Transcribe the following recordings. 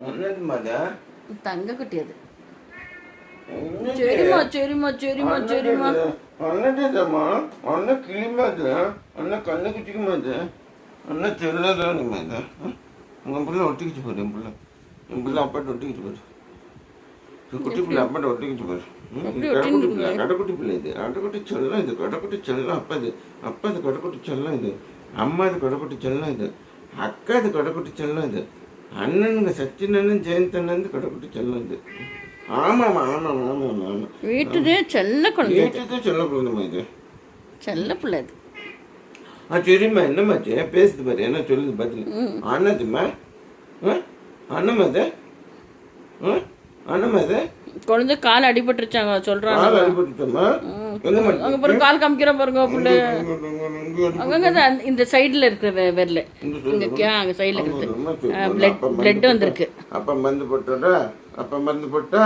என்னதுமா அது? தங்க குட்டி அது. சரிம்மா சரிம்மா சரிம்மா சரிம்மா. அண்ணதம்மா அண்ணன் கிளிமா அது? அண்ணன் கண்ணு குட்டிக்குமா அது? அண்ணன் தெரியலதானுமா இது? உங்கள் பிள்ளை ஒட்டிக்கிச்சு போடு. என் பிள்ளை அப்பாட்ட ஒட்டிக்கிச்சு போடு. குட்டி பிள்ளை அப்பாட்ட ஒட்டிக்கிச்சு போடு. கடைக்குட்டி பிள்ளை, கடைக்குட்டி பிள்ளை இது. கடைக்குட்டி செல்லம் இது. கடைக்குட்டி செல்லம் அப்பா இது. அப்பா இது கடைக்குட்டி செல்லம் இது. அம்மா இது கடைக்குட்டி செல்லம் இது. அக்கா இது கடைக்குட்டி செல்லம் இது. அண்ணனுங்க சச்சின் அண்ணன் ஜெயந்த் அண்ணன் கடைக்குட்டி செல்லம் இது. ஆமாம்மா ஆமாம் ஆமாம் ஆமாம். வீட்டுதே செல்ல குழந்தை. வீட்டுக்கு செல்ல குழந்தைமா இது. செல்ல பிள்ளை இது. சரிம்மா என்னம்மாச்சு பேசுது பாரு, என்ன சொல்லுது பதில். அண்ணதும்மா அண்ணம்மா இது. அண்ணம்மா இது குழந்தை கால் அடிபட்டுருச்சாங்க சொல்றாங்க. கால் அடிபட்டுச்சம்மா. அங்க பாருங்க கால் காமிக்கிற பாருங்க பிள்ளை. அங்கங்க இந்த சைடுல இருக்கிற வெரல இங்க அங்க சைடுல இருக்கு. பிளட் வந்திருக்கு. அப்ப மருந்து போட்டா அப்ப மருந்து போட்டா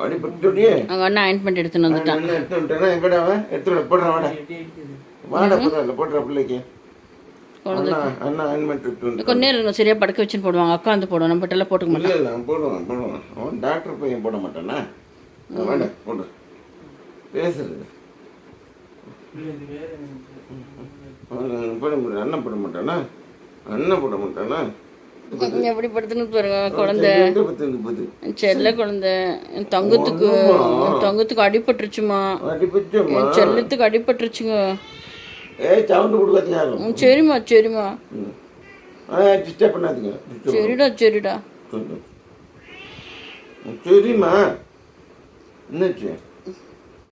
அடிபட்டுடியே. அங்க அண்ணா ஆயின்மெண்ட் எடுத்துன்னு வந்துட்டான். எடுத்து வந்துட்டானா? எங்கடா அவன்? எடுத்து போடுறான். வாடா வாடா போடுறா போடுற பிள்ளைக்கு. அண்ணா ஆயின்மெண்ட் எடுத்து வந்து கொஞ்ச நேரம் சரியா படுக்க வச்சுன்னு போடுவாங்க. அக்கா வந்து போடுவோம். நம்ம எல்லாம் போட்டுக்க மாட்டோம். இல்லை போடுவான். அவன் டாக்டர் பையன் போட மாட்டானா? வேண்டாம் போடு. பேசுறது போட முடியும். அண்ணன் போட மாட்டானா? அண்ணன் போட மாட்டானா? எப்படி படுத்துன்னு பாருங்க குழந்தை. செல்ல குழந்தை. தங்கத்துக்கு அடிபட்டுருச்சுமா. செல்லத்துக்கு அடிபட்டுருச்சுங்க. சரிம்மா சரிம்மா. சரிடா சரிடா. சரிம்மா என்னாச்சு?